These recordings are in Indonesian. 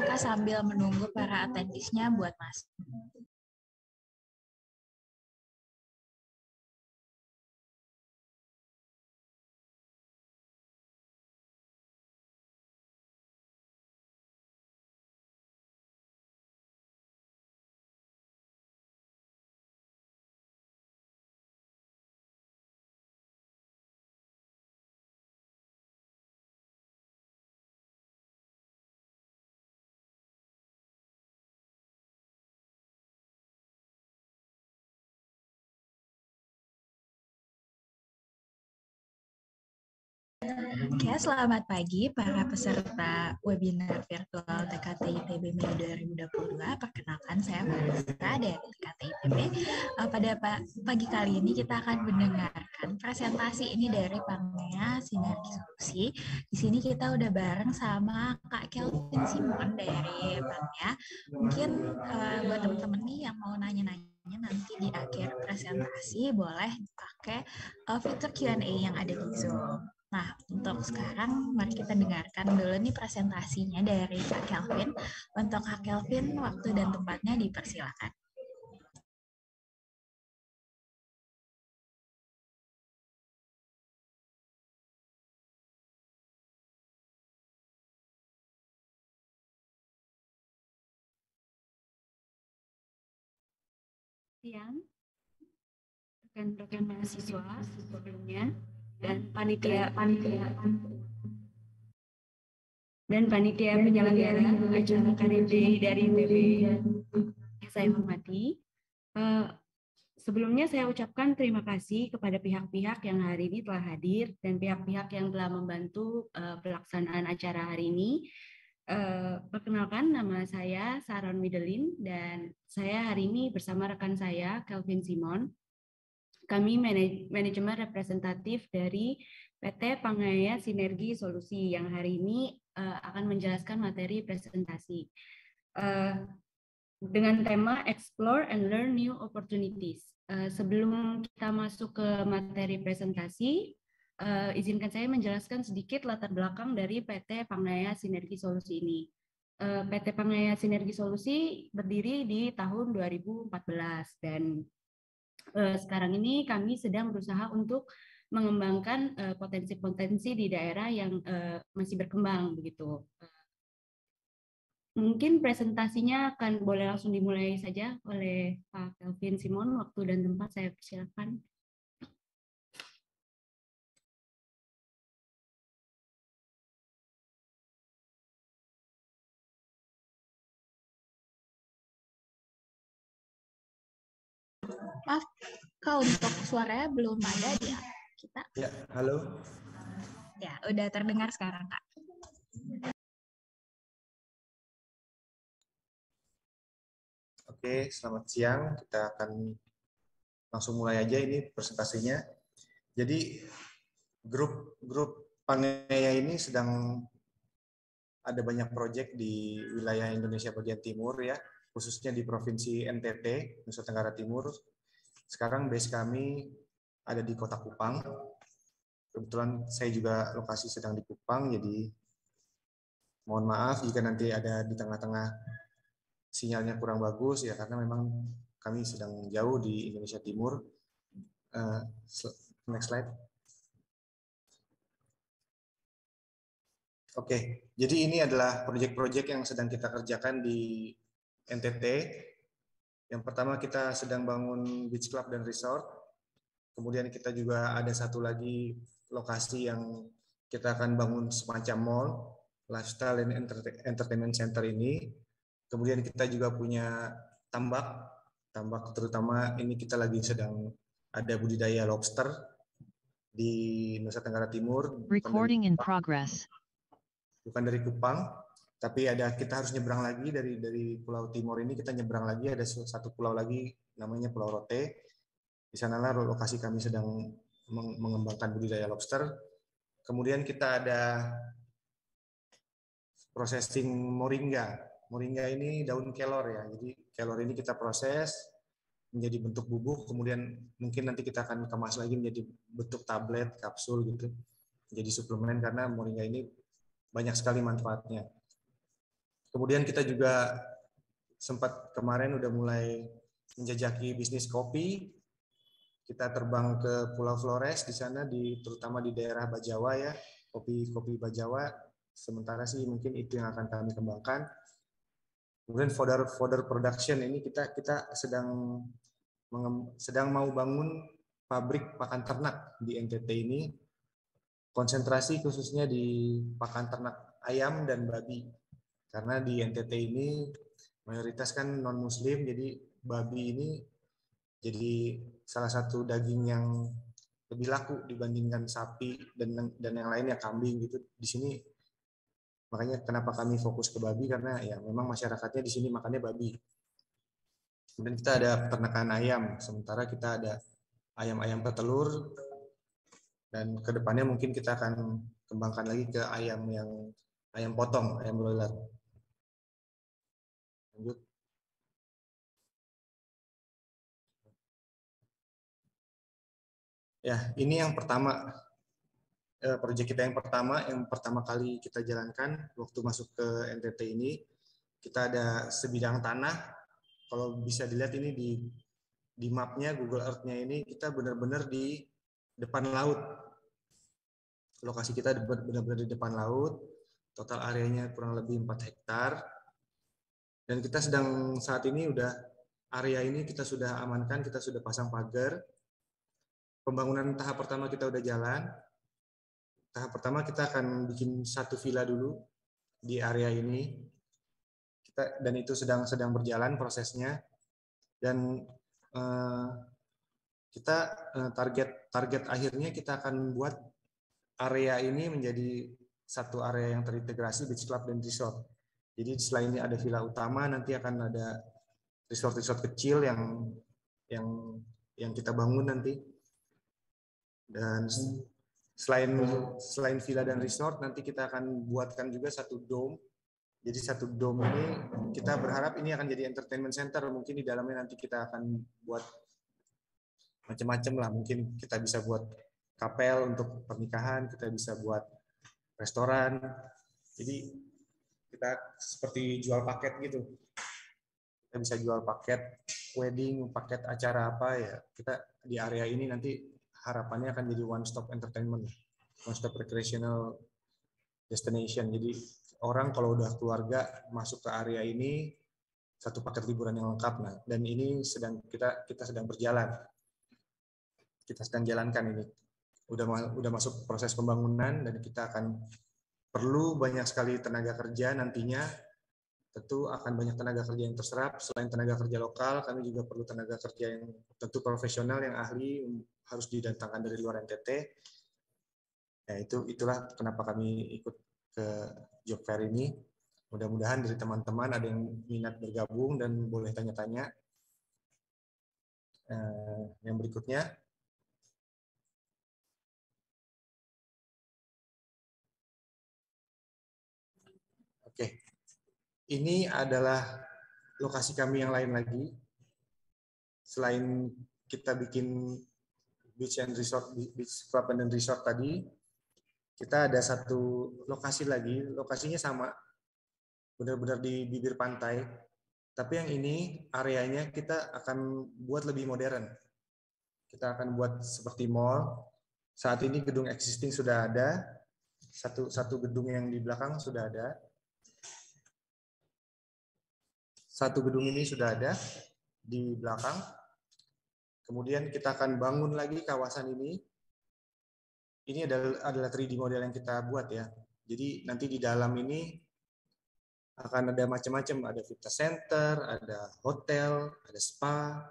kita sambil menunggu para atendisnya buat masuk. Oke, selamat pagi para peserta webinar virtual TKT IPB Mei 2022. Perkenalkan, saya Farista dari TKT IPB. Pada pagi kali ini kita akan mendengarkan presentasi ini dari Pangea Sinergi Solusi. Di sini kita udah bareng sama Kak Kelvin Simon dari Pangea. Mungkin buat teman-teman nih yang mau nanya-nanya nanti di akhir presentasi boleh pakai fitur Q&A yang ada di Zoom. Nah, untuk sekarang mari kita dengarkan dulu nih presentasinya dari Kak Kelvin. Untuk Kak Kelvin, waktu dan tempatnya dipersilakan. Siang, rekan-rekan mahasiswa sebelumnya dan panitia penyelenggara acara KDD dari IPB yang saya hormati. Sebelumnya saya ucapkan terima kasih kepada pihak-pihak yang hari ini telah hadir dan pihak-pihak yang telah membantu pelaksanaan acara hari ini. Perkenalkan, nama saya Saron Widelin dan saya hari ini bersama rekan saya Kelvin Simon. Kami manajemen representatif dari PT Pangea Sinergi Solusi yang hari ini akan menjelaskan materi presentasi dengan tema Explore and Learn New Opportunities. Sebelum kita masuk ke materi presentasi, izinkan saya menjelaskan sedikit latar belakang dari PT Pangea Sinergi Solusi ini. PT Pangea Sinergi Solusi berdiri di tahun 2014 dan sekarang ini kami sedang berusaha untuk mengembangkan potensi-potensi di daerah yang masih berkembang begitu. Mungkin presentasinya akan boleh langsung dimulai saja oleh Pak Kelvin Simon. Waktu dan tempat saya persilakan. Maaf, Kak, untuk suaranya belum ada di kita. Ya, halo. Ya, udah terdengar sekarang, Kak. Oke, selamat siang. Kita akan langsung mulai aja ini presentasinya. Jadi grup Pangea ini sedang ada banyak proyek di wilayah Indonesia bagian timur ya, khususnya di Provinsi NTT, Nusa Tenggara Timur. Sekarang base kami ada di Kota Kupang. Kebetulan saya juga lokasi sedang di Kupang, jadi mohon maaf jika nanti ada di tengah-tengah sinyalnya kurang bagus ya, karena memang kami sedang jauh di Indonesia Timur. Next slide. Oke, jadi ini adalah proyek-proyek yang sedang kita kerjakan di NTT. Yang pertama kita sedang bangun beach club dan resort. Kemudian kita juga ada satu lagi lokasi yang kita akan bangun semacam mall, lifestyle and entertainment center ini. Kemudian kita juga punya tambak terutama ini kita lagi sedang ada budidaya lobster di Nusa Tenggara Timur. Recording in progress. Bukan dari Kupang, tapi kita harus nyebrang lagi dari Pulau Timor ini, kita nyebrang lagi ada satu pulau lagi namanya Pulau Rote. Di sanalah lokasi kami sedang mengembangkan budidaya lobster. Kemudian kita ada processing moringa. Moringa ini daun kelor ya. Jadi kelor ini kita proses menjadi bentuk bubuk, kemudian mungkin nanti kita akan kemas lagi menjadi bentuk tablet, kapsul gitu. Jadi suplemen karena moringa ini banyak sekali manfaatnya. Kemudian kita juga sempat kemarin udah mulai menjajaki bisnis kopi. Kita terbang ke Pulau Flores di sana, terutama di daerah Bajawa ya, kopi Bajawa. Sementara sih mungkin itu yang akan kami kembangkan. Kemudian fodder production ini kita sedang mau bangun pabrik pakan ternak di NTT ini, konsentrasi khususnya di pakan ternak ayam dan babi. Karena di NTT ini mayoritas kan non-muslim, jadi babi ini jadi salah satu daging yang lebih laku dibandingkan sapi dan yang lainnya, kambing gitu. Di sini makanya kenapa kami fokus ke babi, karena ya memang masyarakatnya di sini makannya babi. Kemudian kita ada peternakan ayam, sementara kita ada ayam-ayam petelur, dan kedepannya mungkin kita akan kembangkan lagi ke ayam potong, ayam broiler. Lanjut. Ya, ini yang pertama, proyek kita yang pertama kali kita jalankan waktu masuk ke NTT ini. Kita ada sebidang tanah. Kalau bisa dilihat ini di mapnya, Google Earth-nya ini, kita benar-benar di depan laut. Lokasi kita benar-benar di depan laut. Total areanya kurang lebih 4 hektar. Dan kita saat ini area ini kita sudah amankan, kita sudah pasang pagar. Pembangunan tahap pertama kita udah jalan. Tahap pertama kita akan bikin 1 villa dulu di area ini. Dan itu sedang berjalan prosesnya. Dan kita target akhirnya kita akan buat area ini menjadi satu area yang terintegrasi beach club dan resort. Jadi selain ini ada villa utama, nanti akan ada resort kecil yang kita bangun nanti. Dan selain villa dan resort, nanti kita akan buatkan juga satu dome. Jadi satu dome ini kita berharap ini akan jadi entertainment center. Mungkin di dalamnya nanti kita akan buat macam-macam lah. Mungkin kita bisa buat kapel untuk pernikahan, kita bisa buat restoran. Jadi kita seperti jual paket gitu. Kita bisa jual paket wedding, paket acara apa ya. Kita di area ini nanti harapannya akan jadi one stop entertainment, one stop recreational destination. Jadi orang kalau udah keluarga masuk ke area ini, satu paket liburan yang lengkap. Nah, dan ini kita sedang berjalan. Kita sedang jalankan ini. Udah masuk proses pembangunan, dan kita akan perlu banyak sekali tenaga kerja nantinya. Tentu akan banyak tenaga kerja yang terserap. Selain tenaga kerja lokal, kami juga perlu tenaga kerja yang tentu profesional, yang ahli, harus didatangkan dari luar NTT. Ya, itulah kenapa kami ikut ke job fair ini. Mudah-mudahan dari teman-teman ada yang minat bergabung dan boleh tanya-tanya. Yang berikutnya. Oke. Ini adalah lokasi kami yang lain lagi. Selain kita bikin beach club and resort tadi, kita ada satu lokasi lagi. Lokasinya sama, benar-benar di bibir pantai. Tapi yang ini areanya kita akan buat lebih modern. Kita akan buat seperti mall. Saat ini gedung existing sudah ada. Satu gedung yang di belakang sudah ada. Satu gedung ini sudah ada di belakang. Kemudian kita akan bangun lagi kawasan ini. Ini adalah 3D model yang kita buat ya. Jadi nanti di dalam ini akan ada macam-macam. Ada fitness center, ada hotel, ada spa.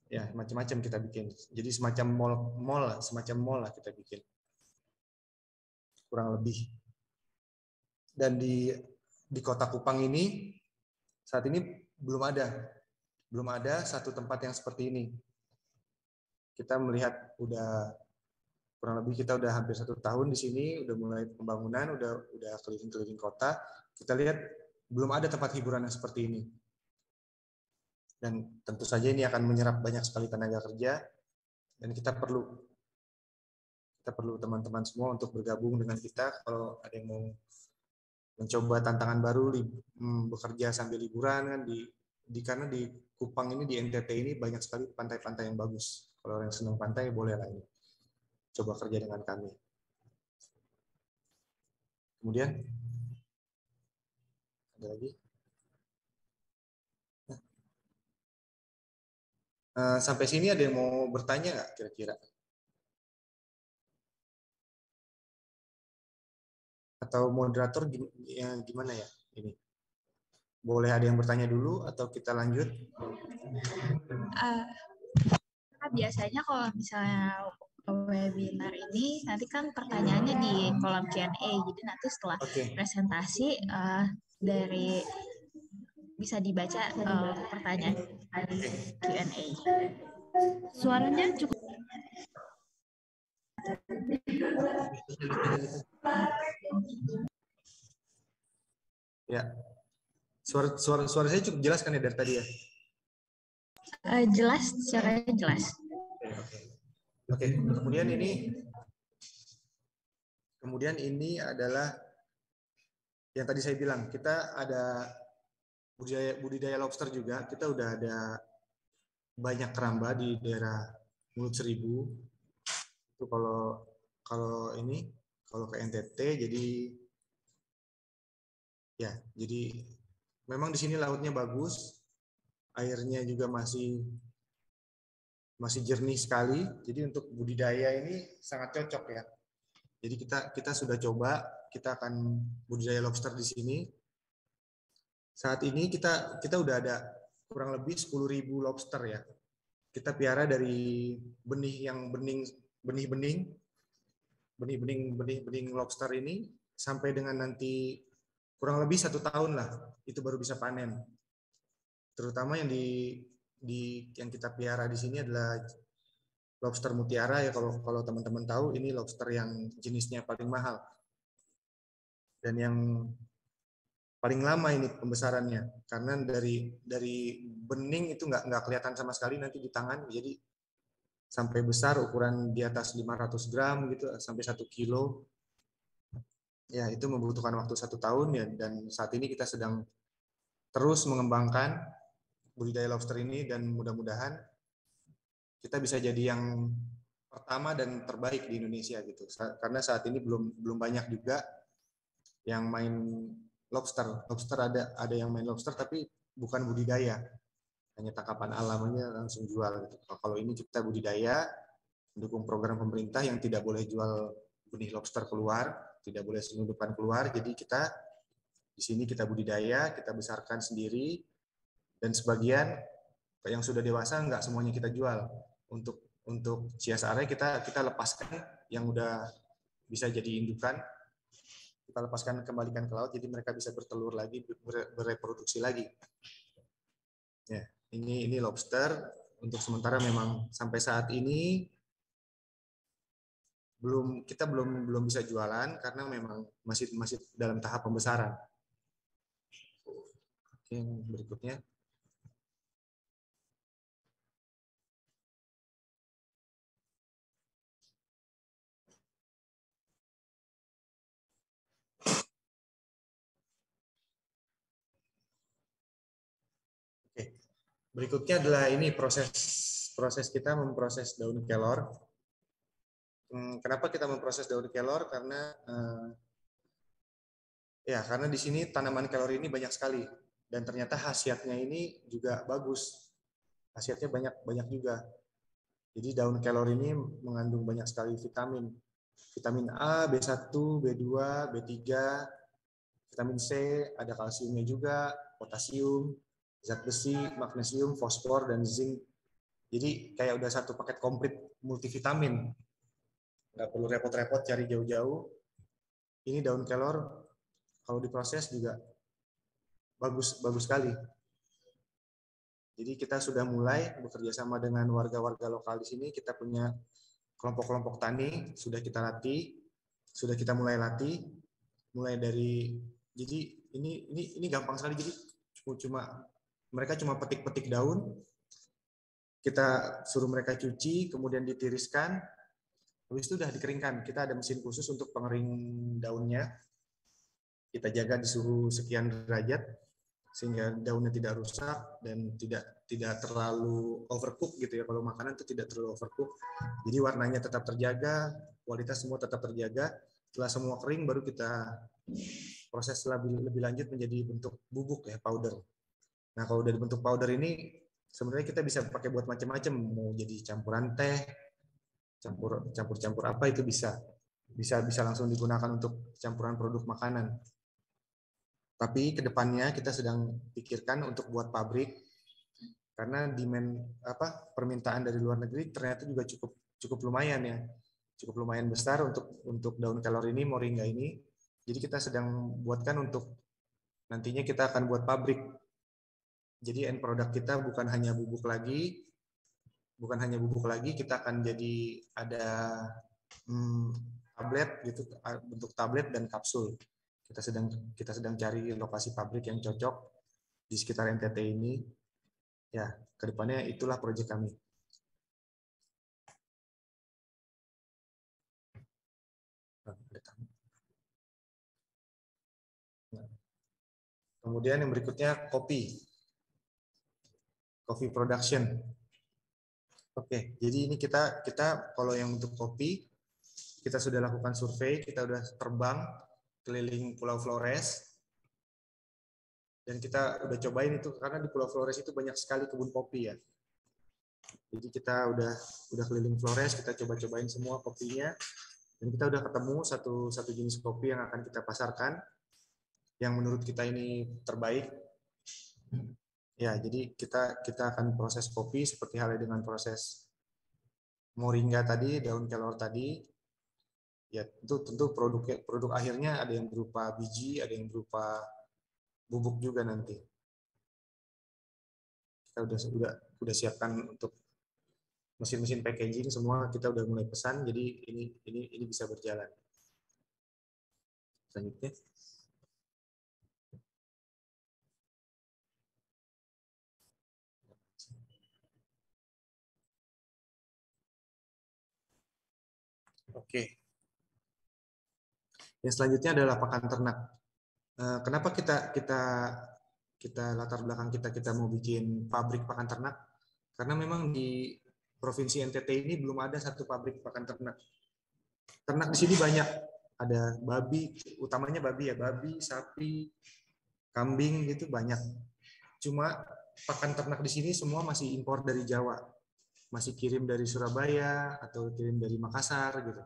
Ya, macam-macam kita bikin. Jadi semacam mall lah kita bikin. Kurang lebih. Dan di Kota Kupang ini saat ini belum ada satu tempat yang seperti ini. Kita melihat kurang lebih kita udah hampir 1 tahun di sini, udah mulai pembangunan, udah keliling-keliling kota. Kita lihat belum ada tempat hiburan yang seperti ini. Dan tentu saja ini akan menyerap banyak sekali tenaga kerja, dan kita perlu teman-teman semua untuk bergabung dengan kita. Kalau ada yang mau mencoba tantangan baru, bekerja sambil liburan kan karena di Kupang ini, di NTT ini banyak sekali pantai-pantai yang bagus. Kalau orang yang senang pantai boleh lah ini coba kerja dengan kami. Kemudian ada lagi. Sampai sini ada yang mau bertanya nggak kira-kira? Atau moderator gimana ya ini? Boleh ada yang bertanya dulu atau kita lanjut? Biasanya kalau misalnya webinar ini nanti kan pertanyaannya di kolom Q&A, jadi nanti setelah presentasi dari bisa dibaca pertanyaan Q&A. Suaranya cukup. Ya, suara saya cukup jelas kan ya dari tadi ya? Jelas, suaranya jelas. Oke. Kemudian ini adalah yang tadi saya bilang, kita ada budidaya lobster juga. Kita udah ada banyak keramba di daerah Mulut Seribu. Itu kalau ke NTT, jadi memang di sini lautnya bagus, airnya juga masih jernih sekali. Jadi untuk budidaya ini sangat cocok ya. Jadi kita sudah coba, kita akan budidaya lobster di sini. Saat ini kita udah ada kurang lebih 10.000 lobster ya. Kita piara dari benih lobster ini sampai dengan nanti kurang lebih 1 tahun lah, itu baru bisa panen. Terutama yang yang kita piara di sini adalah lobster mutiara ya, kalau teman-teman tahu, ini lobster yang jenisnya paling mahal dan yang paling lama ini pembesarannya, karena dari bening itu nggak kelihatan sama sekali nanti di tangan, jadi sampai besar ukuran di atas 500 gram gitu sampai 1 kilo. Ya, itu membutuhkan waktu 1 tahun ya, dan saat ini kita sedang terus mengembangkan budidaya lobster ini dan mudah-mudahan kita bisa jadi yang pertama dan terbaik di Indonesia gitu. Karena saat ini belum banyak juga yang main lobster. Lobster ada yang main lobster tapi bukan budidaya. Hanya tangkapan alamnya langsung jual gitu. Kalau ini kita budidaya, mendukung program pemerintah yang tidak boleh jual benih lobster keluar, tidak boleh selundupan keluar. Jadi kita di sini kita budidaya, kita besarkan sendiri, dan sebagian yang sudah dewasa nggak semuanya kita jual. Untuk CSR kita lepaskan yang udah bisa jadi indukan, kita lepaskan, kembalikan ke laut, jadi mereka bisa bertelur lagi, bereproduksi lagi. Ya, ini lobster untuk sementara memang sampai saat ini kita belum bisa jualan karena memang masih dalam tahap pembesaran. Oke, yang berikutnya. Oke. Berikutnya adalah ini proses kita memproses daun kelor. Kenapa kita memproses daun kelor? Karena karena di sini tanaman kelor ini banyak sekali dan ternyata khasiatnya ini juga bagus. Khasiatnya banyak juga. Jadi daun kelor ini mengandung banyak sekali vitamin. Vitamin A, B1, B2, B3, vitamin C, ada kalsiumnya juga, potasium, zat besi, magnesium, fosfor, dan zinc. Jadi kayak udah satu paket komplit multivitamin. Nggak perlu repot-repot cari jauh-jauh. Ini daun kelor kalau diproses juga bagus sekali. Jadi kita sudah mulai bekerja sama dengan warga-warga lokal di sini. Kita punya kelompok-kelompok tani, sudah kita mulai latih, mulai dari, jadi ini gampang sekali. Jadi mereka cuma petik-petik daun, kita suruh mereka cuci, kemudian ditiriskan, habis itu udah dikeringkan. Kita ada mesin khusus untuk pengering daunnya. kita jaga di suhu sekian derajat sehingga daunnya tidak rusak dan tidak terlalu overcook gitu ya. Kalau makanan itu tidak terlalu overcook. Jadi warnanya tetap terjaga, kualitas semua tetap terjaga. Setelah semua kering baru kita proses lebih lanjut menjadi bentuk bubuk ya, powder. Nah, kalau udah dibentuk powder ini sebenarnya kita bisa pakai buat macam-macam, mau jadi campuran teh, campur apa itu bisa langsung digunakan untuk campuran produk makanan. Tapi kedepannya kita sedang pikirkan untuk buat pabrik karena permintaan dari luar negeri ternyata juga cukup lumayan ya, cukup lumayan besar untuk daun kelor ini, moringa ini. Jadi kita sedang buatkan untuk nantinya kita akan buat pabrik. Jadi end product kita bukan hanya bubuk lagi, kita akan jadi ada tablet gitu, bentuk tablet dan kapsul. Kita sedang cari lokasi pabrik yang cocok di sekitar NTT ini. Ya, kedepannya itulah proyek kami. Kemudian yang berikutnya coffee production. Oke, jadi ini kita kalau yang untuk kopi kita sudah lakukan survei, kita sudah terbang keliling Pulau Flores dan kita udah cobain itu karena di Pulau Flores itu banyak sekali kebun kopi ya. Jadi kita udah keliling Flores, kita cobain semua kopinya dan kita udah ketemu satu jenis kopi yang akan kita pasarkan yang menurut kita ini terbaik. Ya, jadi kita akan proses kopi seperti halnya dengan proses moringa tadi, daun kelor tadi. Ya, tentu produk akhirnya ada yang berupa biji, ada yang berupa bubuk juga nanti. Kita udah siapkan untuk mesin-mesin packaging semua, kita udah mulai pesan, jadi ini bisa berjalan. Selanjutnya. Oke. Yang selanjutnya adalah pakan ternak. Kenapa kita latar belakang kita mau bikin pabrik pakan ternak? Karena memang di Provinsi NTT ini belum ada satu pabrik pakan ternak. Ternak di sini banyak, ada babi, utamanya babi ya, babi, sapi, kambing gitu banyak. Cuma pakan ternak di sini semua masih impor dari Jawa, masih kirim dari Surabaya atau kirim dari Makassar gitu.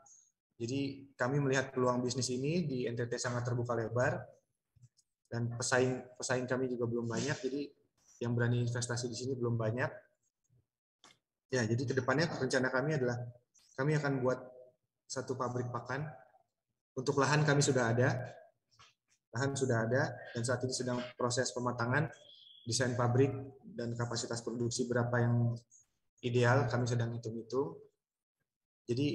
Jadi kami melihat peluang bisnis ini di NTT sangat terbuka lebar dan pesaing kami juga belum banyak. Jadi yang berani investasi di sini belum banyak. Ya, jadi kedepannya rencana kami adalah kami akan buat satu pabrik pakan. Untuk lahan kami sudah ada, dan saat ini sedang proses pematangan desain pabrik dan kapasitas produksi berapa yang ideal kami sedang hitung-hitung. Jadi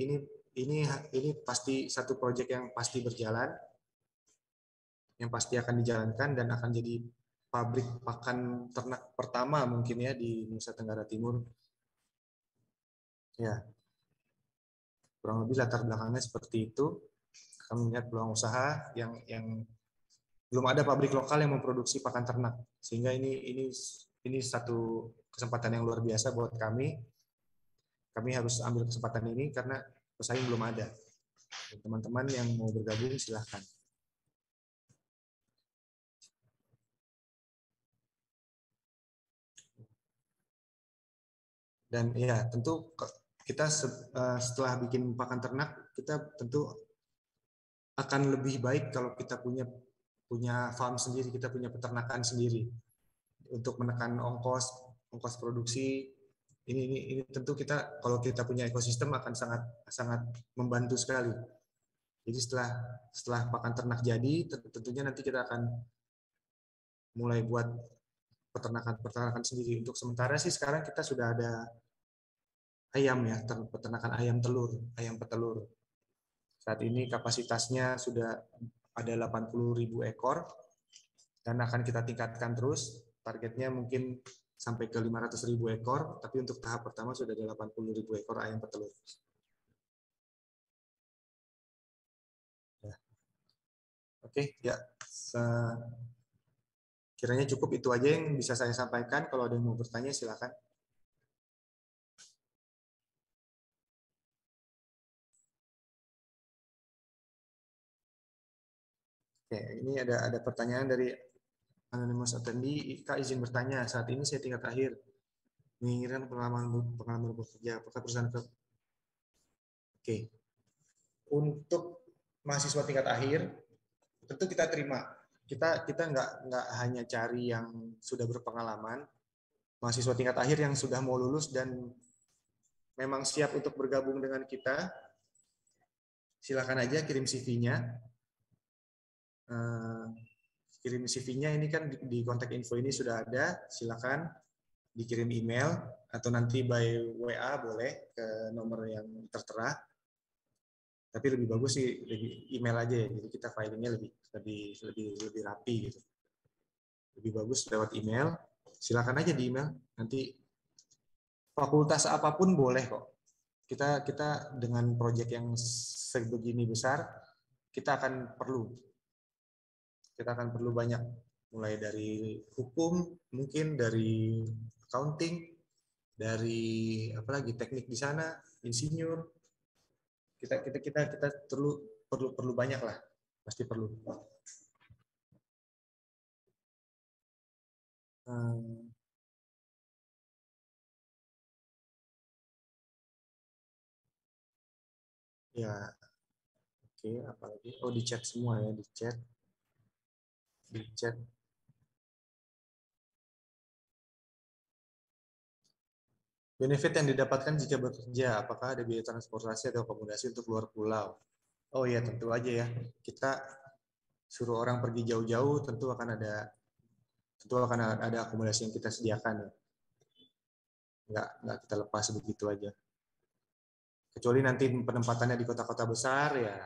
ini pasti satu proyek yang pasti berjalan, yang pasti akan dijalankan dan akan jadi pabrik pakan ternak pertama mungkin ya di Nusa Tenggara Timur. Ya, kurang lebih latar belakangnya seperti itu. Kami melihat peluang usaha yang belum ada pabrik lokal yang memproduksi pakan ternak, sehingga ini satu kesempatan yang luar biasa buat kami. Kami harus ambil kesempatan ini karena pesaing belum ada. Teman-teman yang mau bergabung silahkan. Dan ya tentu kita setelah bikin pakan ternak, kita tentu akan lebih baik kalau kita punya farm sendiri, kita punya peternakan sendiri untuk menekan ongkos produksi. Ini tentu kita kalau kita punya ekosistem akan sangat membantu sekali. Jadi setelah pakan ternak jadi, tentunya nanti kita akan mulai buat peternakan sendiri. Untuk sementara sih sekarang kita sudah ada ayam ya, peternakan ayam petelur. Saat ini kapasitasnya sudah ada 80.000 ekor dan akan kita tingkatkan terus. Targetnya mungkin sampai ke 500.000 ekor, tapi untuk tahap pertama sudah ada 80.000 ekor ayam petelur. Ya. Oke, ya. Kiranya cukup itu aja yang bisa saya sampaikan. Kalau ada yang mau bertanya silakan. Oke, ini ada pertanyaan dari Anonymous Attendee. Kak, izin bertanya, saat ini saya tingkat akhir menginginkan pengalaman bekerja. Apakah perusahaan Oke. Untuk mahasiswa tingkat akhir tentu kita terima. Kita nggak hanya cari yang sudah berpengalaman, mahasiswa tingkat akhir yang sudah mau lulus dan memang siap untuk bergabung dengan kita, silakan aja kirim CV-nya. Kirim CV-nya ini kan di kontak info ini sudah ada, silakan dikirim email atau nanti by WA boleh ke nomor yang tertera. Tapi lebih bagus sih lebih email aja ya, jadi kita filingnya lebih rapi gitu. Lebih bagus lewat email, silakan aja di email. Nanti fakultas apapun boleh kok. Kita dengan proyek yang sebegini besar, kita akan perlu banyak, mulai dari hukum, mungkin dari accounting, dari apalagi teknik di sana, insinyur. Kita perlu banyak lah, pasti perlu. Ya, oke, apalagi? Oh, di chat semua ya, di chat. Benefit yang didapatkan jika bekerja, apakah ada biaya transportasi atau akomodasi untuk luar pulau? Oh iya, tentu aja ya. Kita suruh orang pergi jauh-jauh, tentu akan ada akomodasi yang kita sediakan ya. Nggak kita lepas begitu aja. Kecuali nanti penempatannya di kota-kota besar ya,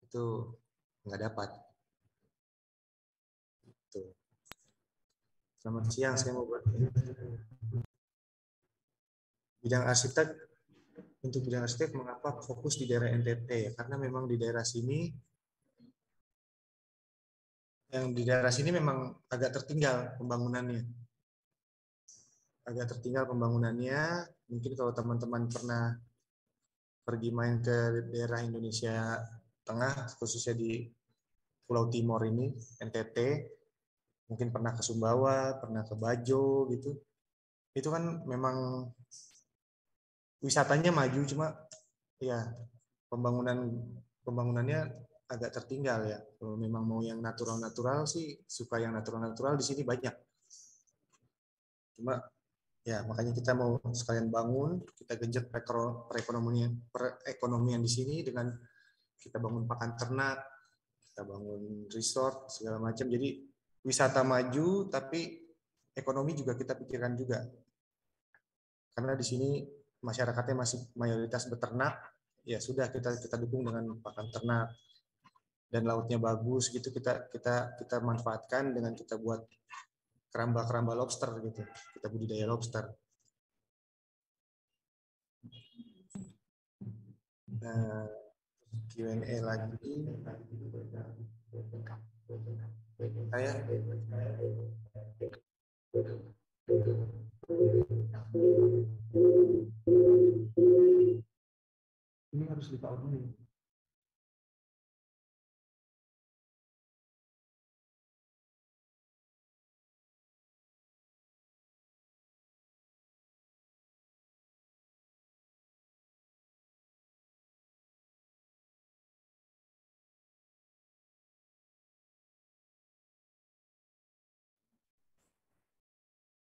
itu nggak dapat. Tuh. Selamat siang, saya mau buat bidang arsitek. Untuk bidang arsitek, mengapa fokus di daerah NTT? Karena memang di daerah sini memang agak tertinggal pembangunannya. Mungkin kalau teman-teman pernah pergi main ke daerah Indonesia Tengah, khususnya di Pulau Timor ini, NTT, mungkin pernah ke Sumbawa, pernah ke Bajo gitu. Itu kan memang wisatanya maju, cuma ya pembangunannya agak tertinggal ya. Kalau memang mau yang natural-natural sih, suka yang natural-natural di sini banyak. Cuma ya makanya kita mau sekalian bangun, kita genjot perekonomian di sini dengan kita bangun pakan ternak, kita bangun resort segala macam. Jadi wisata maju, tapi ekonomi juga kita pikirkan juga. Karena di sini masyarakatnya masih mayoritas beternak, ya sudah kita dukung dengan pakan ternak dan lautnya bagus gitu, kita manfaatkan dengan kita buat keramba lobster gitu, kita budidaya lobster. Q&A lagi. Ini harus ditahuin.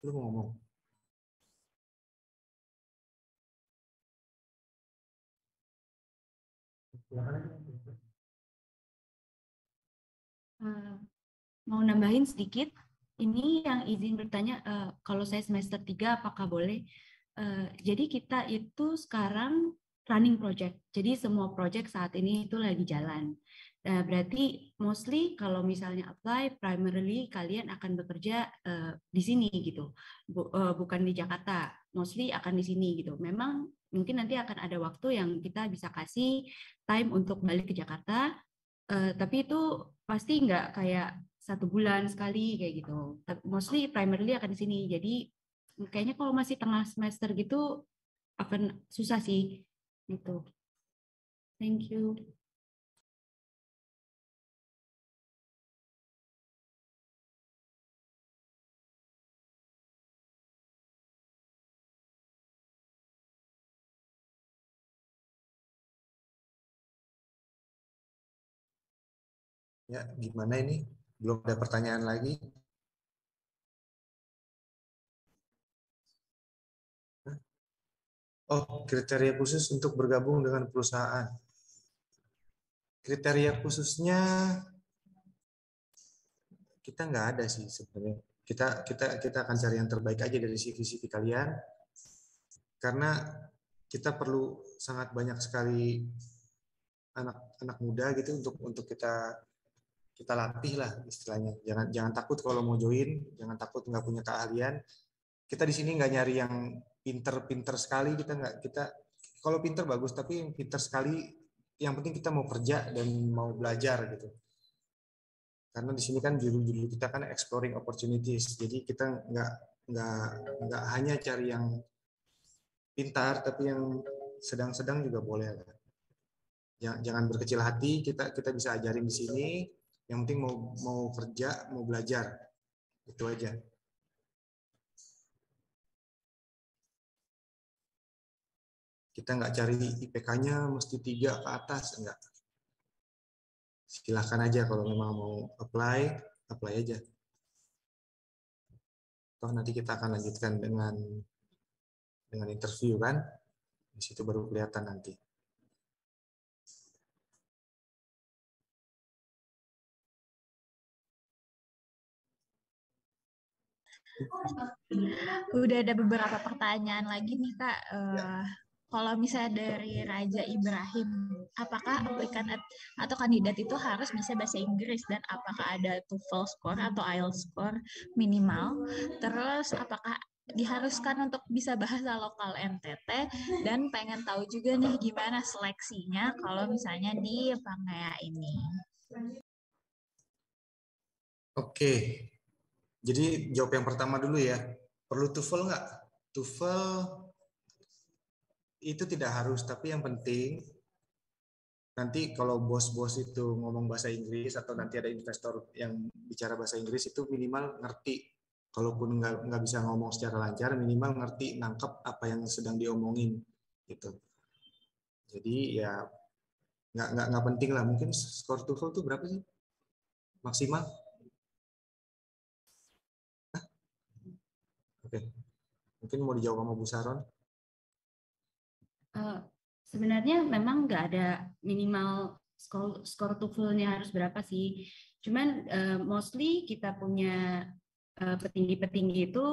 Lu mau ngomong? Mau nambahin sedikit, ini yang izin bertanya, kalau saya semester 3 apakah boleh? Jadi kita itu sekarang running project, jadi semua project saat ini itu lagi jalan. Berarti mostly kalau misalnya apply, primarily kalian akan bekerja di sini gitu, bukan di Jakarta, mostly akan di sini gitu. Memang mungkin nanti akan ada waktu yang kita bisa kasih time untuk balik ke Jakarta, Tapi itu pasti nggak kayak 1 bulan sekali kayak gitu. Mostly primarily akan di sini. Jadi kayaknya kalau masih tengah semester gitu akan susah sih gitu. Thank you. Ya, gimana ini? Belum ada pertanyaan lagi? Oh, kriteria khusus untuk bergabung dengan perusahaan. Kriteria khususnya kita nggak ada sih sebenarnya. Kita akan cari yang terbaik aja dari CV-CV kalian, karena kita perlu sangat banyak sekali anak-anak muda gitu untuk kita latih lah istilahnya. Jangan takut kalau mau join, jangan takut nggak punya keahlian. Kita di sini nggak nyari yang pinter-pinter sekali, kita nggak kita kalau pinter bagus, tapi yang pinter sekali yang penting kita mau kerja dan mau belajar gitu. Karena di sini kan judul-judul kita kan exploring opportunities, jadi kita nggak nggak hanya cari yang pintar, tapi yang sedang-sedang juga boleh lah. Jangan berkecil hati, kita bisa ajarin di sini. Yang penting mau kerja, mau belajar, itu aja. Kita nggak cari IPK-nya mesti 3 ke atas, enggak. Silahkan aja kalau memang mau apply aja. Toh nanti kita akan lanjutkan dengan interview kan, di situ baru kelihatan nanti. Udah ada beberapa pertanyaan lagi nih Kak. Kalau misalnya dari Raja Ibrahim, apakah aplikan atau kandidat itu harus bisa bahasa Inggris dan apakah ada TOEFL score atau IELTS score minimal? Terus apakah diharuskan untuk bisa bahasa lokal NTT dan pengen tahu juga nih gimana seleksinya kalau misalnya di Pangea ini. Oke, jadi jawab yang pertama dulu ya. Perlu TOEFL nggak? TOEFL itu tidak harus, tapi yang penting nanti kalau bos-bos itu ngomong bahasa Inggris atau nanti ada investor yang bicara bahasa Inggris itu minimal ngerti. Kalaupun nggak bisa ngomong secara lancar, minimal ngerti, nangkep apa yang sedang diomongin gitu. Jadi ya nggak penting lah. Mungkin skor TOEFL itu berapa sih maksimal? Oke, mungkin mau dijawab sama Bu Saron. Sebenarnya memang nggak ada minimal skor TOEFL-nya harus berapa sih. Cuman mostly kita punya petinggi-petinggi itu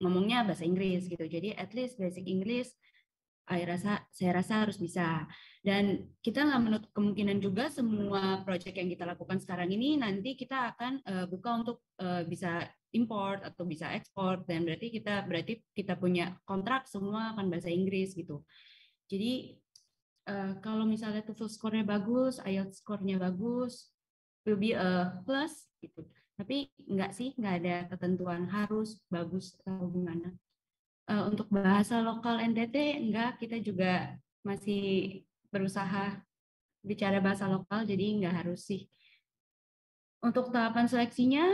ngomongnya bahasa Inggris gitu. Jadi at least basic English saya rasa harus bisa. Dan kita nggak menutup kemungkinan juga semua proyek yang kita lakukan sekarang ini nanti kita akan buka untuk bisa import atau bisa ekspor, dan berarti kita punya kontrak semua akan bahasa Inggris gitu. Jadi kalau misalnya TOEFL skornya bagus, IELTS skornya bagus, will be a plus gitu. Tapi nggak ada ketentuan harus bagus atau gimana. Untuk bahasa lokal NTT enggak, kita juga masih berusaha bicara bahasa lokal, jadi enggak harus sih. Untuk tahapan seleksinya,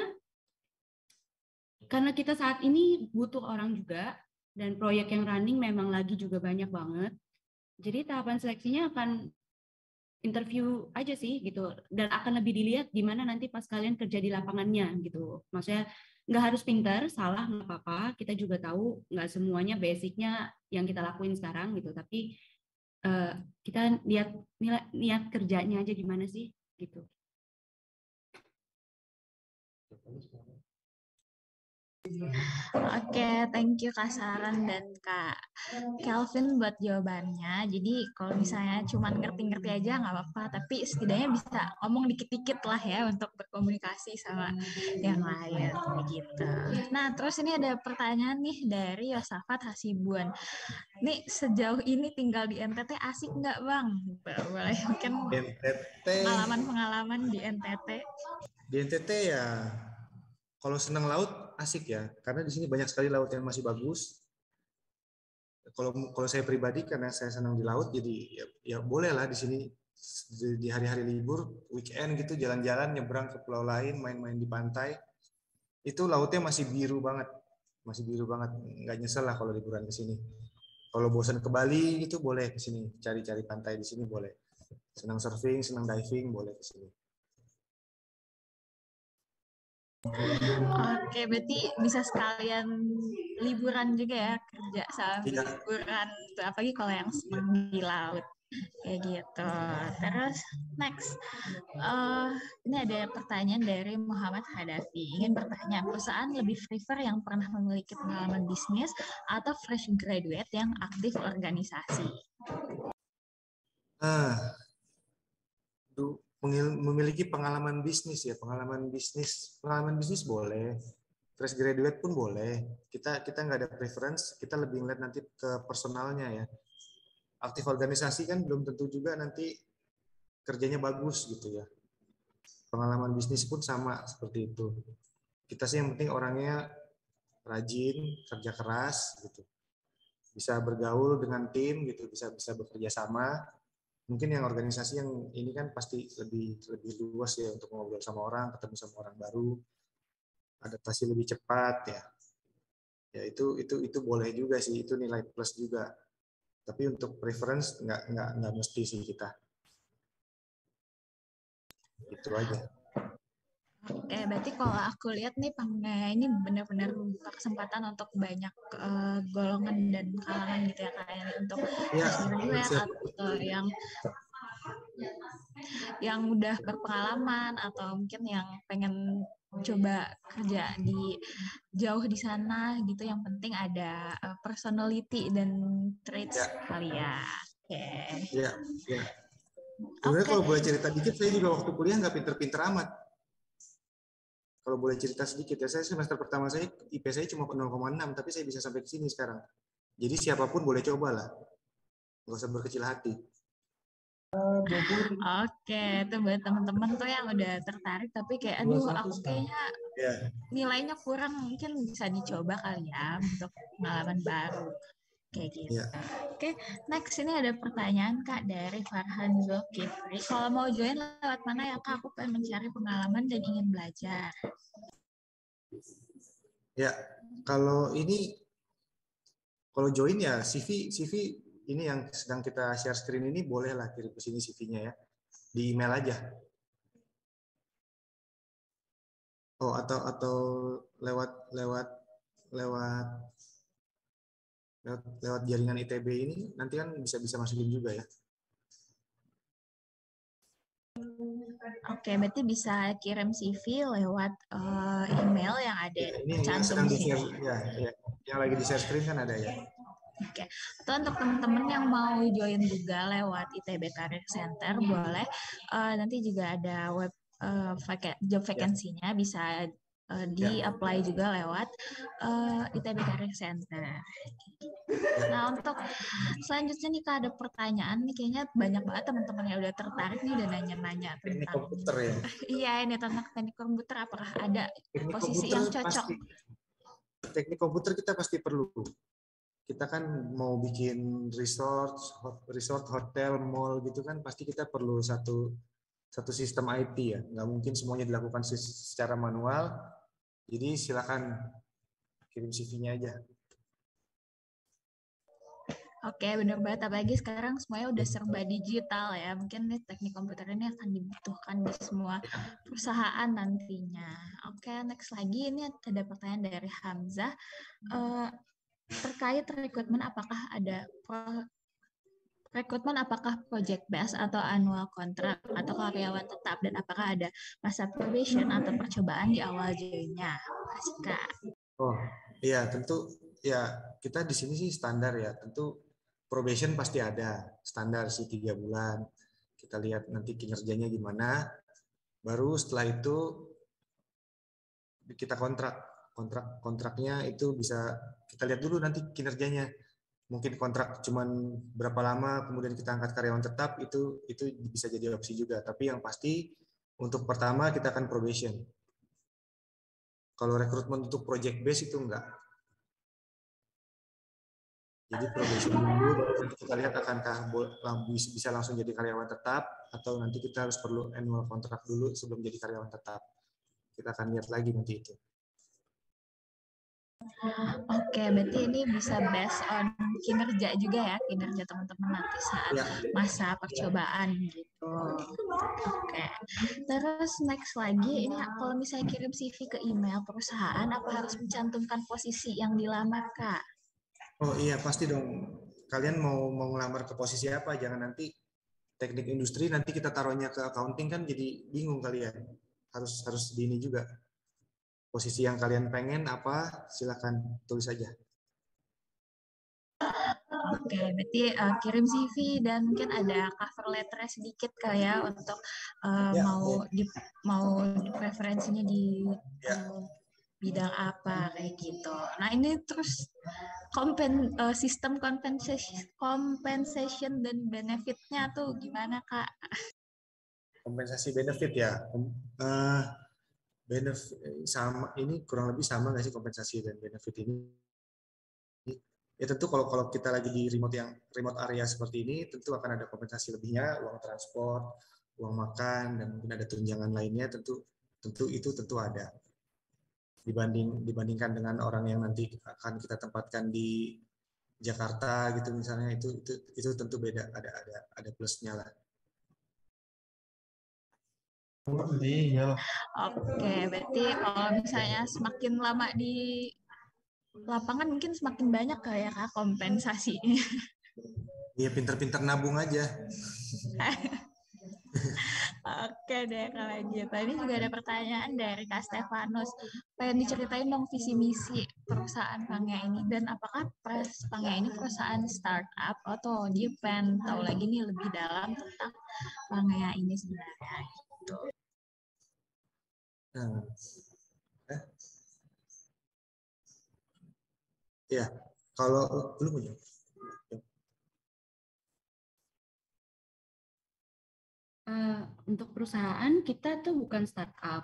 karena kita saat ini butuh orang juga, dan proyek yang running memang lagi juga banyak banget, jadi tahapan seleksinya akan interview aja sih gitu, dan akan lebih dilihat gimana nanti pas kalian kerja di lapangannya gitu. Maksudnya nggak harus pintar, salah nggak apa-apa. Kita juga tahu nggak semuanya basicnya yang kita lakuin sekarang gitu, tapi kita lihat niat kerjanya aja gimana sih gitu. Oke, thank you Kak Saran dan Kak Kelvin buat jawabannya. Jadi kalau misalnya cuma ngerti-ngerti aja nggak apa-apa, tapi setidaknya bisa ngomong dikit-dikit lah ya untuk berkomunikasi sama yang lain begitu. Nah, terus ini ada pertanyaan nih dari Yosafat Hasibuan. Nih sejauh ini tinggal di NTT asik nggak Bang? Boleh mungkin NTT, pengalaman-pengalaman di NTT. di NTT ya kalau senang laut asik ya, karena di sini banyak sekali laut yang masih bagus. Kalau saya pribadi karena saya senang di laut, jadi ya boleh lah di sini di hari-hari libur, weekend gitu jalan-jalan nyebrang ke pulau lain, main-main di pantai. Itu lautnya masih biru banget, nggak nyesel lah kalau liburan ke sini. Kalau bosan ke Bali gitu boleh ke sini, cari-cari pantai di sini boleh. Senang surfing, senang diving boleh ke sini. Oke, berarti bisa sekalian liburan juga ya, kerja sambil Iya. liburan. Tuh, apalagi kalau yang senang di laut. Kayak gitu. Terus next, ini ada pertanyaan dari Muhammad Hadafi. Ingin bertanya, perusahaan lebih prefer yang pernah memiliki pengalaman bisnis atau fresh graduate yang aktif organisasi? Ah, memiliki pengalaman bisnis ya, pengalaman bisnis boleh, fresh graduate pun boleh. Kita nggak ada preference, kita lebih ngeliat nanti ke personalnya ya. Aktif organisasi kan belum tentu juga nanti kerjanya bagus gitu ya. Pengalaman bisnis pun sama seperti itu. Kita sih yang penting orangnya rajin, kerja keras gitu, bisa bergaul dengan tim gitu, bisa bisa bekerja sama. Mungkin yang organisasi yang ini kan pasti lebih lebih luas ya untuk ngobrol sama orang, ketemu sama orang baru, adaptasi lebih cepat ya. Ya itu boleh juga sih, itu nilai plus juga. Tapi untuk preference nggak mesti sih kita. Itu aja. Oke, berarti kalau aku lihat nih Pangga ini benar-benar membuka kesempatan untuk banyak golongan dan kalangan gitu ya kayak untuk Ya, fresh graduate siap. atau yang udah berpengalaman atau mungkin yang pengen coba kerja di jauh di sana gitu. Yang penting ada personality dan traits Ya, kali ya. Oke. ya, ya. Sebenarnya Oke. kalau boleh cerita dikit, saya juga waktu kuliah nggak pinter-pinter amat. Kalau boleh cerita sedikit ya, saya semester pertama saya IP saya cuma 0,6, tapi saya bisa sampai ke sini sekarang. Jadi siapapun boleh coba lah, nggak usah berkecil hati. Oke, itu buat teman-teman tuh yang udah tertarik tapi kayak aduh aku kayaknya Ya, nilainya kurang, mungkin bisa dicoba kali ya untuk pengalaman baru kayak gitu. ya. Oke, next ini ada pertanyaan Kak dari Farhan Zulkifli. Kalau mau join lewat mana ya Kak? Aku pengen mencari pengalaman dan ingin belajar. Ya, kalau ini kalau join ya CV ini yang sedang kita share screen ini bolehlah kirim ke sini CV-nya ya. Di email aja. Oh, atau lewat lewat lewat lewat jaringan ITB ini nanti kan bisa bisa masukin juga ya. Oke, berarti bisa kirim CV lewat email yang ada Ya, ini yang tercantum sedang di di sini. share ya, ya. Yang lagi di share screen kan ada ya. Oke, atau untuk teman-teman yang mau join juga lewat ITB Career Center boleh. Nanti juga ada web job Ya, vacancy-nya bisa ya, di-apply juga lewat ITB Career Center. ya. Nah, untuk selanjutnya nih Kak, ada pertanyaan nih kayaknya banyak banget teman-teman yang udah tertarik nih udah nanya-nanya Teknik tentang komputer ya. iya ini tentang teknik komputer apakah ada Teknik posisi komputer yang cocok? pasti teknik komputer kita pasti perlu. Kita kan mau bikin resort, hotel, mall gitu kan pasti kita perlu satu sistem IT ya. Nggak mungkin semuanya dilakukan secara manual. Jadi silakan kirim CV-nya aja. Oke, benar banget. Apalagi sekarang semuanya udah serba digital ya. Mungkin nih teknik komputer ini akan dibutuhkan di semua perusahaan nantinya. Oke, next lagi ini ada pertanyaan dari Hamzah. Eh, terkait rekrutmen apakah project based atau annual kontrak atau karyawan tetap dan apakah ada masa probation atau percobaan di awal joinnya? Masih Kak. Oh, iya tentu ya kita di sini sih standar ya. Tentu probation pasti ada standar sih 3 bulan. Kita lihat nanti kinerjanya gimana. Baru setelah itu kita kontraknya itu bisa kita lihat dulu nanti kinerjanya. Mungkin kontrak cuman berapa lama kemudian kita angkat karyawan tetap itu bisa jadi opsi juga. Tapi yang pasti untuk pertama kita akan probation. Kalau rekrutmen untuk project base itu enggak. Jadi probation dulu, baru nanti kita lihat akankah bisa langsung jadi karyawan tetap, atau nanti kita harus perlu annual kontrak dulu sebelum jadi karyawan tetap. Kita akan lihat lagi nanti itu. Oke, berarti ini bisa based on kinerja juga ya, kinerja teman-teman nanti saat Ya, masa percobaan gitu. Oke, terus next lagi, ini kalau misalnya kirim CV ke email perusahaan, apa harus mencantumkan posisi yang dilamar, Kak? oh iya pasti dong. Kalian mau ngelamar ke posisi apa? Jangan nanti teknik industri nanti kita taruhnya ke accounting kan jadi bingung kalian. Harus di ini juga. Posisi yang kalian pengen apa? Silakan tulis saja. Oke, berarti kirim CV dan mungkin ada cover letter sedikit kali ya untuk Ya, mau preferensinya di ya. bidang apa kayak gitu. Nah ini terus sistem compensation dan benefitnya tuh gimana Kak? Kompensasi benefit ya. Benefit sama ini kurang lebih sama nggak sih kompensasi dan benefit ini? Ya tentu kalau kita lagi di remote area seperti ini tentu akan ada kompensasi lebihnya, uang transport, uang makan dan mungkin ada tunjangan lainnya tentu tentu itu tentu ada dibandingkan dengan orang yang nanti akan kita tempatkan di Jakarta gitu misalnya itu tentu beda ada plusnya lah. Oke, berarti kalau misalnya semakin lama di lapangan mungkin semakin banyak kayak Kak kompensasinya. Iya pinter-pinter nabung aja. Oke deh kalau gitu. Ini juga ada pertanyaan dari Kak Stefanus. Pengen diceritain dong visi misi perusahaan Pangea ini dan apakah Pangea ini perusahaan startup atau dia pengen tahu lagi nih lebih dalam tentang Pangea ini sebenarnya gitu. Nah, ya kalau belum punya. Untuk perusahaan kita tuh bukan startup.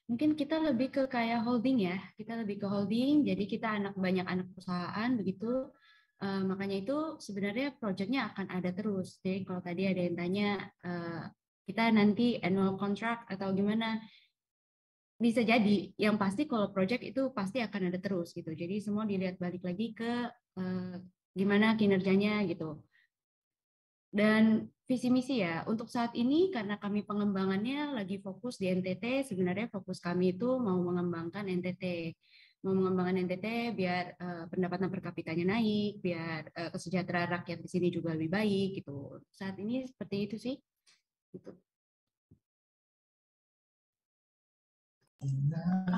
Mungkin kita lebih ke kayak holding ya. Kita lebih ke holding, jadi kita banyak anak perusahaan begitu. Makanya itu sebenarnya proyeknya akan ada terus. Jadi kalau tadi ada yang tanya kita nanti annual contract atau gimana, bisa jadi. Yang pasti kalau proyek itu pasti akan ada terus gitu. Jadi semua dilihat balik lagi ke gimana kinerjanya gitu. Dan visi misi ya, untuk saat ini karena kami pengembangannya lagi fokus di NTT, sebenarnya fokus kami itu mau mengembangkan NTT. Mau mengembangkan NTT biar pendapatan per kapitanya naik, biar kesejahteraan rakyat di sini juga lebih baik gitu. Saat ini seperti itu sih. Gitu.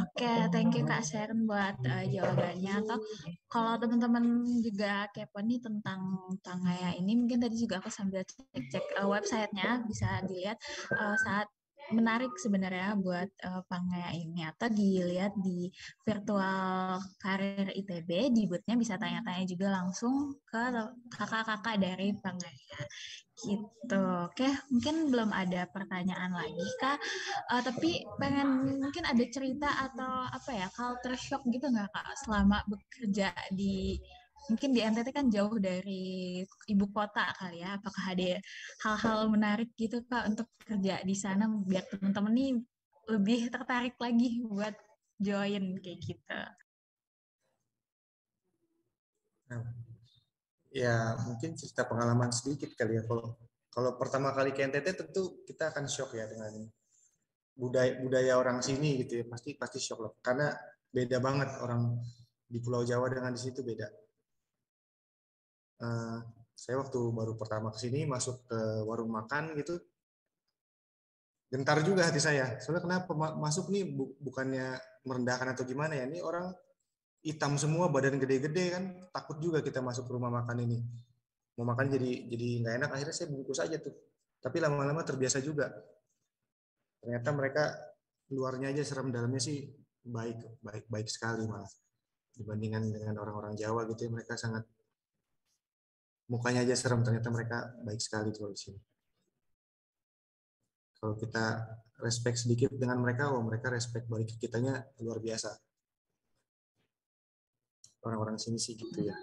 Oke, thank you Kak Sharon buat jawabannya. Atau kalau teman-teman juga kepo nih tentang Pangaya ini, mungkin tadi juga aku sambil cek-cek websitenya, bisa dilihat saat menarik sebenarnya buat Pangaya ini. Atau dilihat di virtual karir ITB, di booth-nya bisa tanya-tanya juga langsung ke kakak-kakak dari Pangaya. Gitu. Oke, mungkin belum ada pertanyaan lagi Kak. Tapi pengen mungkin ada cerita atau apa ya culture shock gitu nggak Kak selama bekerja di mungkin di NTT kan jauh dari ibu kota kali ya. Apakah ada hal-hal menarik gitu Kak untuk kerja di sana biar teman-teman nih lebih tertarik lagi buat join kayak gitu. Nah, ya mungkin cerita pengalaman sedikit kali ya kalau pertama kali ke NTT tentu kita akan shock ya dengan budaya orang sini gitu ya pasti pasti shock loh karena beda banget orang di Pulau Jawa dengan di situ beda. Uh, saya waktu baru pertama ke sini masuk ke warung makan gitu gentar juga hati saya soalnya kenapa masuk nih bukannya merendahkan atau gimana ya ini orang hitam semua, badan gede-gede kan, takut juga kita masuk ke rumah makan ini. Mau makan jadi nggak enak, akhirnya saya bungkus aja tuh. Tapi lama-lama terbiasa juga. Ternyata mereka luarnya aja serem, dalamnya sih baik sekali malah. Dibandingkan dengan orang-orang Jawa gitu ya, mereka sangat mukanya aja serem, ternyata mereka baik sekali tuh di sini. Kalau kita respect sedikit dengan mereka, mereka respect balik ke kitanya luar biasa. Orang-orang sini sih gitu ya.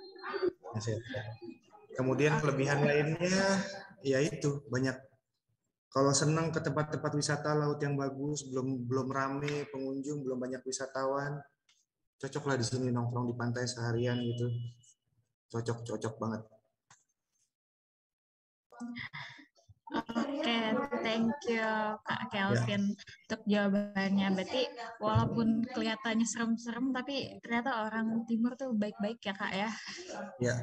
Kemudian kelebihan lainnya yaitu banyak. Kalau senang ke tempat-tempat wisata laut yang bagus, belum rame pengunjung, belum banyak wisatawan, cocoklah di sini nongkrong di pantai seharian gitu. Cocok banget. Oke, thank you Kak Kelvin untuk jawabannya. Berarti walaupun kelihatannya serem-serem, tapi ternyata orang timur tuh baik-baik ya Kak ya. Ya.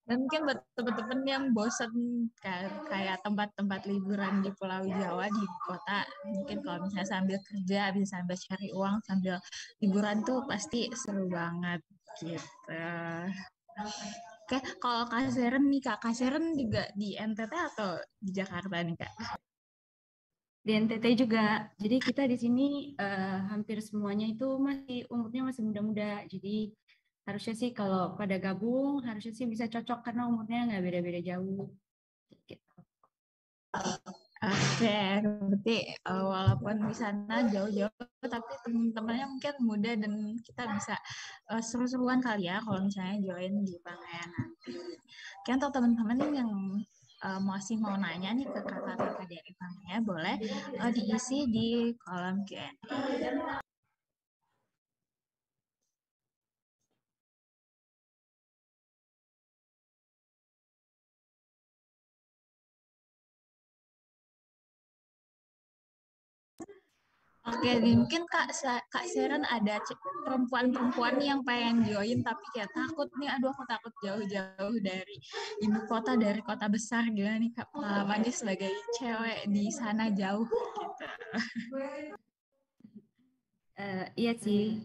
Dan mungkin buat teman-teman yang bosan kayak tempat-tempat liburan di Pulau Jawa, di kota, mungkin kalau misalnya sambil kerja, bisa sambil cari uang, sambil liburan tuh pasti seru banget gitu. Oke, kalau Kak Seren nih Kak, Kak Seren juga di NTT atau di Jakarta nih Kak? Di NTT juga. Jadi kita di sini hampir semuanya itu masih umurnya masih muda-muda. Jadi harusnya sih kalau pada gabung harusnya sih bisa cocok karena umurnya nggak beda-beda jauh. Gitu. Oke, berarti walaupun di sana jauh-jauh, tapi teman-temannya mungkin muda dan kita bisa seru-seruan kali ya kalau misalnya join di Pangaea nanti. Oke, untuk teman-teman yang masih mau nanya nih ke kakak-kakak dari Pangaea, boleh diisi di kolom Q&A. Oke, mungkin Kak Seren ada perempuan-perempuan nih yang pengen join tapi kayak takut nih, aduh aku takut jauh-jauh dari ibu kota, dari kota besar, gimana nih Kak pengalamannya sebagai cewek di sana jauh gitu. Iya sih,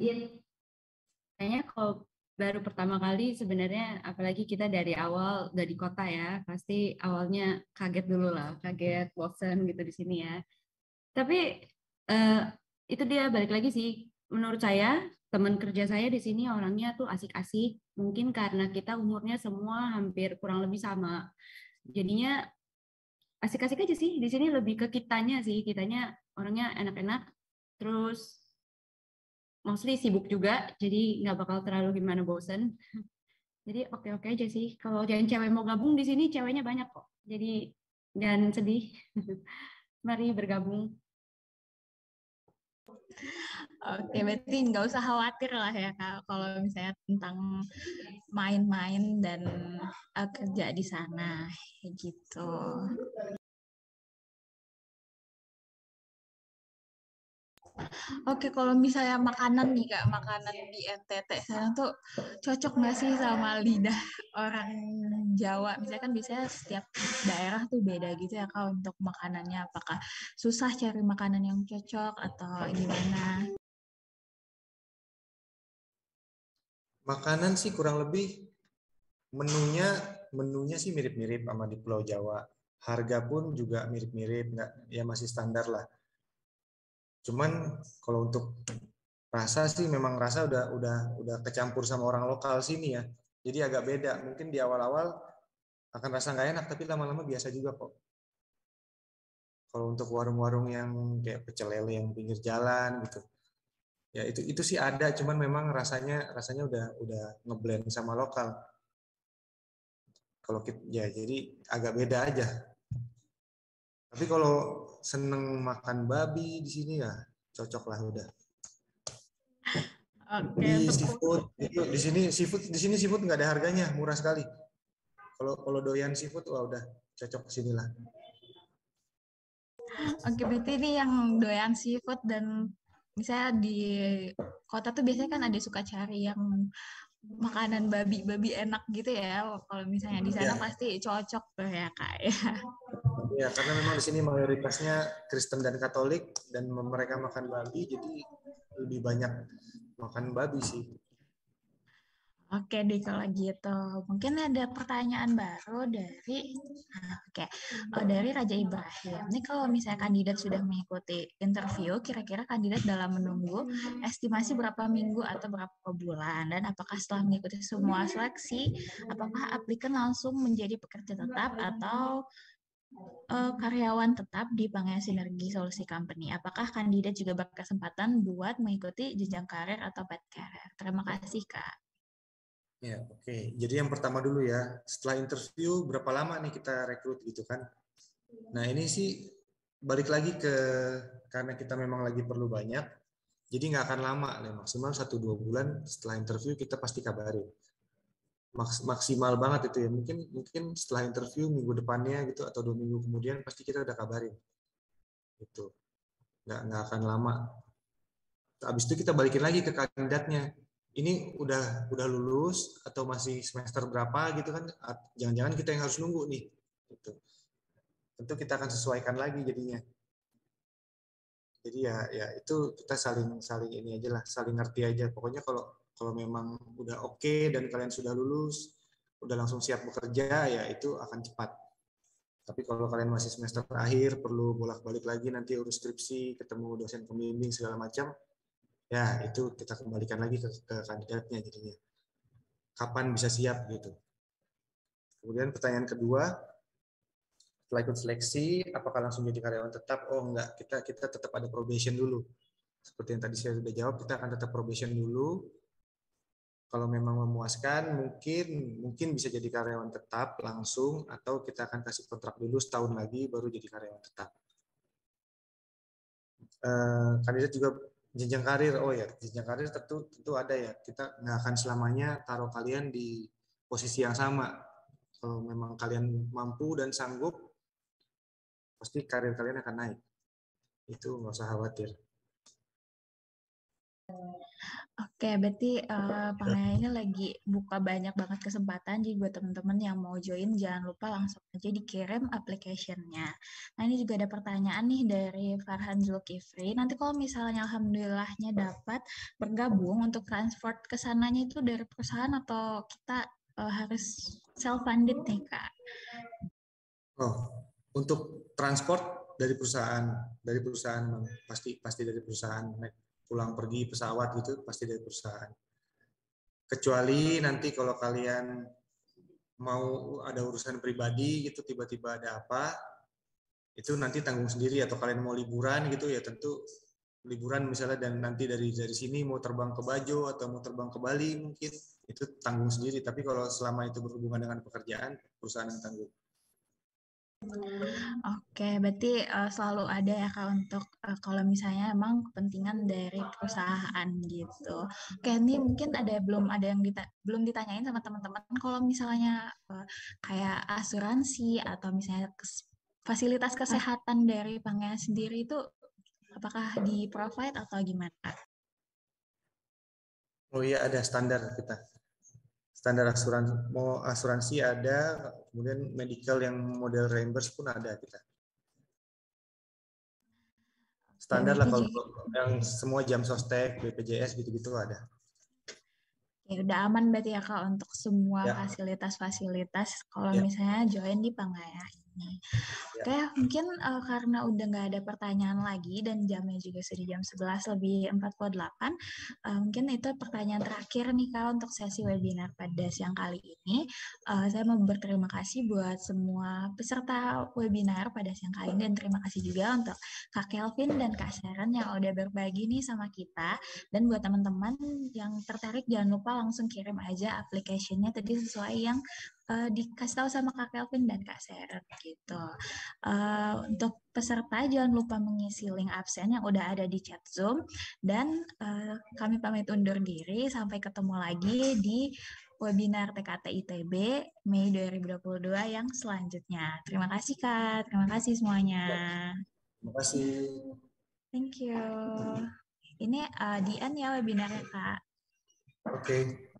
kayaknya kalau baru pertama kali sebenarnya apalagi kita dari awal dari kota ya, pasti awalnya kaget dulu lah, kaget, bosen gitu di sini ya. Tapi eh, itu dia balik lagi sih. Menurut saya teman kerja saya di sini orangnya tuh asik-asik. Mungkin karena kita umurnya semua hampir kurang lebih sama. Jadinya asik-asik aja sih. Di sini lebih ke kitanya sih. Kitanya orangnya enak-enak. Terus mostly sibuk juga. Jadi nggak bakal terlalu gimana bosen. Jadi oke-oke aja sih. Kalau jangan cewek mau gabung di sini ceweknya banyak kok. Jadi jangan sedih. Mari bergabung. Oke, berarti nggak usah khawatir lah ya Kak kalau misalnya tentang main-main dan kerja di sana kayak gitu. Oke, kalau misalnya makanan nih Kak, makanan di NTT sekarang tuh cocok nggak sih sama lidah orang Jawa? Misalnya kan biasanya setiap daerah tuh beda gitu ya Kak untuk makanannya. Apakah susah cari makanan yang cocok atau gimana? Makanan sih kurang lebih menunya sih mirip-mirip sama di Pulau Jawa. Harga pun juga mirip-mirip, nggak ya masih standar lah. Cuman kalau untuk rasa sih memang rasa udah kecampur sama orang lokal sini ya. Jadi agak beda. Mungkin di awal-awal akan rasa nggak enak, tapi lama-lama biasa juga kok. Kalau untuk warung-warung yang kayak pecel lele yang pinggir jalan gitu, ya itu sih ada. Cuman memang rasanya udah ngeblend sama lokal. Kalau kita ya jadi agak beda aja. Tapi kalau seneng makan babi di sini ya cocok lah udah. Oke, Di untuk seafood itu di sini seafood nggak ada harganya, murah sekali. Kalau doyan seafood wah udah cocok ke sini lah. Oke, berarti ini yang doyan seafood dan misalnya di kota tuh biasanya kan ada suka cari yang makanan babi enak gitu ya. Kalau misalnya di sana Ya, pasti cocok tuh ya Kak ya. ya karena memang di sini mayoritasnya Kristen dan Katolik dan mereka makan babi jadi lebih banyak makan babi sih. Oke deh kalau gitu. Mungkin ada pertanyaan baru dari dari Raja Ibrahim. Ini kalau misalnya kandidat sudah mengikuti interview, kira-kira kandidat dalam menunggu estimasi berapa minggu atau berapa bulan? Dan apakah setelah mengikuti semua seleksi, apakah aplikan langsung menjadi pekerja tetap atau karyawan tetap di Pangaya Sinergi Solusi Company? Apakah kandidat juga berkesempatan buat mengikuti jenjang karir atau path career? Terima kasih, Kak. Ya, oke. Jadi yang pertama dulu ya, setelah interview berapa lama nih kita rekrut gitu kan? Nah ini sih balik lagi karena kita memang lagi perlu banyak, jadi nggak akan lama, maksimal 1-2 bulan setelah interview kita pasti kabarin. Maksimal banget itu ya, mungkin setelah interview minggu depannya gitu atau 2 minggu kemudian pasti kita udah kabarin. Gitu, nggak akan lama. Habis itu kita balikin lagi ke kandidatnya. Ini udah lulus atau masih semester berapa gitu kan? Jangan-jangan kita yang harus nunggu nih. Gitu. Tentu kita akan sesuaikan lagi jadinya. Jadi ya itu kita saling ini aja lah, saling ngerti aja. Pokoknya kalau memang udah oke dan kalian sudah lulus, udah langsung siap bekerja, ya itu akan cepat. Tapi kalau kalian masih semester akhir, perlu bolak-balik lagi nanti urus skripsi, ketemu dosen pembimbing segala macam, ya itu kita kembalikan lagi ke kandidatnya jadinya. Kapan bisa siap gitu. Kemudian pertanyaan kedua, setelah ikut seleksi, apakah langsung jadi karyawan tetap? Oh enggak, kita tetap ada probation dulu. Seperti yang tadi saya sudah jawab, kita akan tetap probation dulu. Kalau memang memuaskan, mungkin bisa jadi karyawan tetap langsung, atau kita akan kasih kontrak dulu setahun lagi, baru jadi karyawan tetap. Kandidat juga jenjang karir, oh ya jenjang karir tentu ada ya. Kita nggak akan selamanya taruh kalian di posisi yang sama. Kalau memang kalian mampu dan sanggup, pasti karir kalian akan naik. Itu nggak usah khawatir. Oke, berarti Pangaya ini lagi buka banyak banget kesempatan. Jadi buat teman-teman yang mau join, jangan lupa langsung aja dikirim application-nya. Nah, ini juga ada pertanyaan nih dari Farhan Zulkifli. Nanti kalau misalnya alhamdulillahnya dapat bergabung untuk transport ke sananya itu dari perusahaan atau kita harus self-funded nih, Kak? Oh, untuk transport dari perusahaan pasti dari perusahaan, pulang pergi pesawat gitu pasti dari perusahaan. Kecuali nanti kalau kalian mau ada urusan pribadi gitu, tiba-tiba ada apa, itu nanti tanggung sendiri. Atau kalian mau liburan gitu ya tentu liburan misalnya, dan nanti dari sini mau terbang ke Bajo atau mau terbang ke Bali mungkin itu tanggung sendiri. Tapi kalau selama itu berhubungan dengan pekerjaan, perusahaan yang tanggung. Oke, berarti selalu ada ya Kak untuk kalau misalnya emang kepentingan dari perusahaan gitu. Oke, ini mungkin belum ada yang belum ditanyain sama teman-teman. Kalau misalnya kayak asuransi atau misalnya fasilitas kesehatan dari Pangaya sendiri itu apakah di-provide atau gimana, Kak? Oh iya, ada standar kita. Standar asuransi ada, kemudian medical yang model reimburse pun ada kita. Standar lah kalau yang semua jam sostek, BPJS gitu-gitu ada. Ya, udah aman berarti ya Kak untuk semua fasilitas-fasilitas kalau misalnya join di Pangaya ini. Oke, mungkin karena udah nggak ada pertanyaan lagi dan jamnya juga sudah jam 11:48, mungkin itu pertanyaan terakhir nih Kak untuk sesi webinar pada siang kali ini. Saya mau berterima kasih buat semua peserta webinar pada siang kali ini dan terima kasih juga untuk Kak Kelvin dan Kak Sharon yang udah berbagi nih sama kita. Dan buat teman-teman yang tertarik jangan lupa langsung kirim aja application-nya tadi sesuai yang dikasih tahu sama Kak Kelvin dan Kak Sharon gitu. Untuk peserta jangan lupa mengisi link absen yang udah ada di chat Zoom dan kami pamit undur diri sampai ketemu lagi di webinar TKT ITB Mei 2022 yang selanjutnya. Terima kasih Kak, terima kasih semuanya. Terima kasih. Thank you. Ini di end ya webinarnya Kak. Oke.